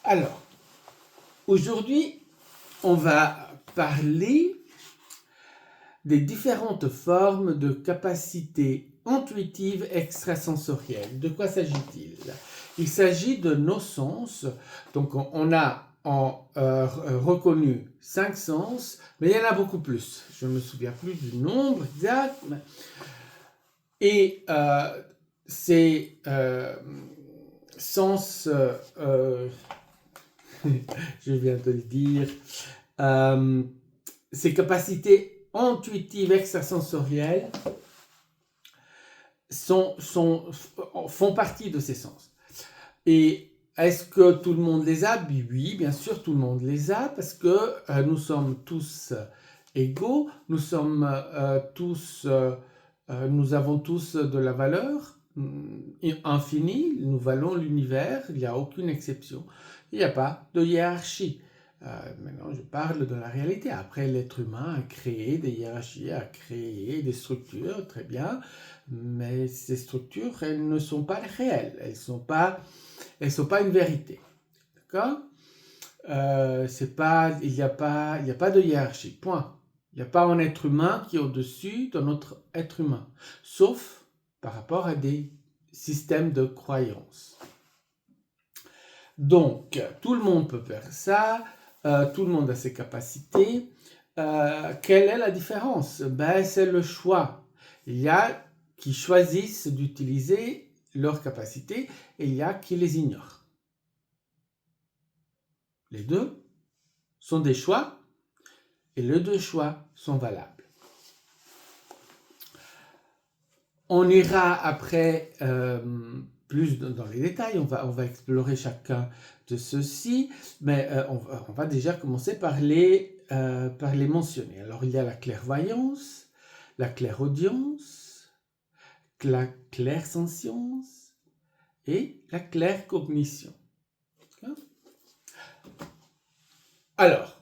Alors, aujourd'hui, on va parler des différentes formes de capacités intuitives extrasensorielles. De quoi s'agit-il? Il s'agit de nos sens. Donc, on a reconnu 5 sens, mais il y en a beaucoup plus. Je ne me souviens plus du nombre exact. Et ces sens, je viens de le dire, ces capacités intuitives extrasensorielles font partie de ces sens. Et est-ce que tout le monde les a? Oui, bien sûr, tout le monde les a, parce que nous sommes tous égaux, nous avons tous de la valeur infinie, nous valons l'univers, il n'y a aucune exception, il n'y a pas de hiérarchie. Maintenant, je parle de la réalité. Après, l'être humain a créé des hiérarchies, a créé des structures, très bien, mais ces structures, elles ne sont pas réelles, elles ne sont pas une vérité. D'accord? Il n'y a pas de hiérarchie, point. Il n'y a pas un être humain qui est au-dessus d'un autre être humain, sauf par rapport à des systèmes de croyances. Donc, tout le monde peut faire ça, tout le monde a ses capacités. Quelle est la différence? C'est le choix. Il y a qui choisissent d'utiliser leurs capacités et il y a qui les ignorent. Les deux sont des choix et les deux choix sont valables. On ira après plus dans les détails, on va explorer chacun de ceux-ci, mais on va déjà commencer par les mentionner. Alors il y a la clairvoyance, la clairaudience, la clairsentience et la claircognition. Alors,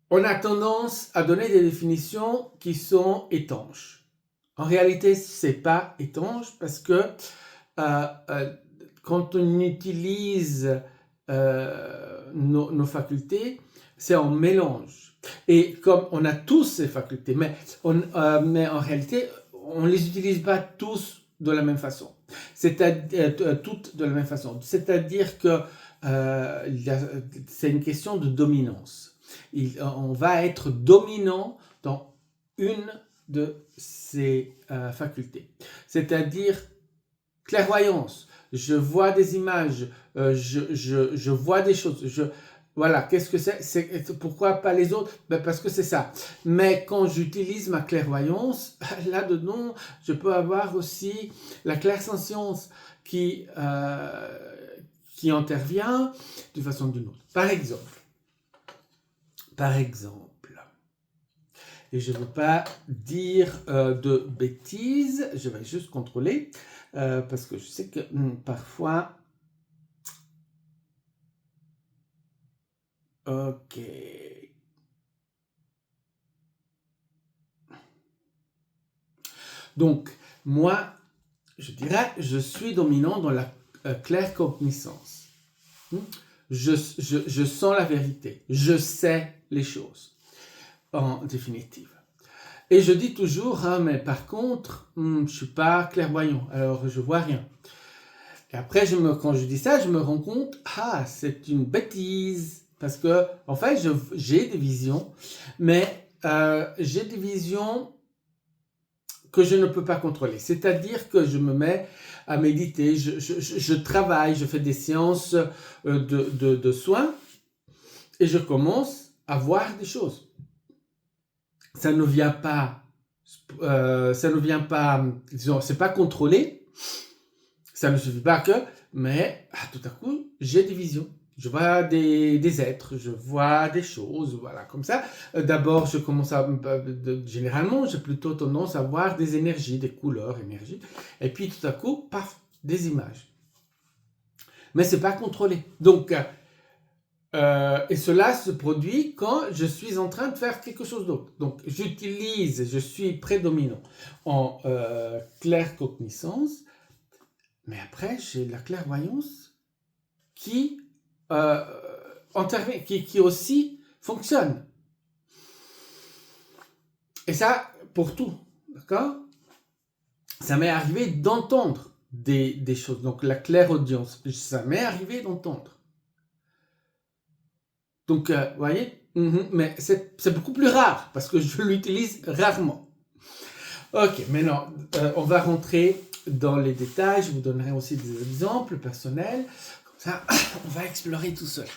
on a tendance à donner des définitions qui sont étanches. En réalité, ce n'est pas étanche parce que quand on utilise nos facultés, c'est en mélange. Et comme on a tous ces facultés, mais en réalité, on ne les utilise pas tous de la même façon. Toutes de la même façon. C'est-à-dire que c'est une question de dominance. On va être dominant dans une de ces facultés. C'est-à-dire clairvoyance. Je vois des images, je vois des choses. Voilà, qu'est-ce que c'est? Pourquoi pas les autres? Parce que c'est ça. Mais quand j'utilise ma clairvoyance, là-dedans, je peux avoir aussi la clairsentience qui intervient d'une façon ou d'une autre. Par exemple, et je ne veux pas dire de bêtises, je vais juste contrôler, parce que je sais que parfois... Ok. Donc, moi, je dirais, je suis dominant dans la claircognizance. Je sens la vérité. Je sais les choses, en définitive. Et je dis toujours, mais par contre, je ne suis pas clairvoyant, alors je ne vois rien. Et après, quand je dis ça, je me rends compte, c'est une bêtise. Parce que, en fait, j'ai des visions, mais j'ai des visions que je ne peux pas contrôler. C'est-à-dire que je me mets à méditer, je travaille, je fais des séances de soins, et je commence à voir des choses. Ça ne vient pas, disons, c'est pas contrôlé, ça ne suffit pas que, mais tout à coup, j'ai des visions. Je vois des êtres, je vois des choses, voilà, comme ça. D'abord, je commence généralement, j'ai plutôt tendance à voir des énergies, des couleurs, énergies. Et puis, tout à coup, paf, des images. Mais c'est pas contrôlé. Donc, et cela se produit quand je suis en train de faire quelque chose d'autre. Donc, je suis prédominant en claircognizance, mais après, j'ai la clairvoyance qui qui aussi fonctionne. Et ça, pour tout, d'accord? Ça m'est arrivé d'entendre des choses. Donc, la clairaudience, ça m'est arrivé d'entendre. Donc, vous voyez, mais c'est beaucoup plus rare parce que je l'utilise rarement. Ok, maintenant, on va rentrer dans les détails. Je vous donnerai aussi des exemples personnels. Comme ça, on va explorer tout cela.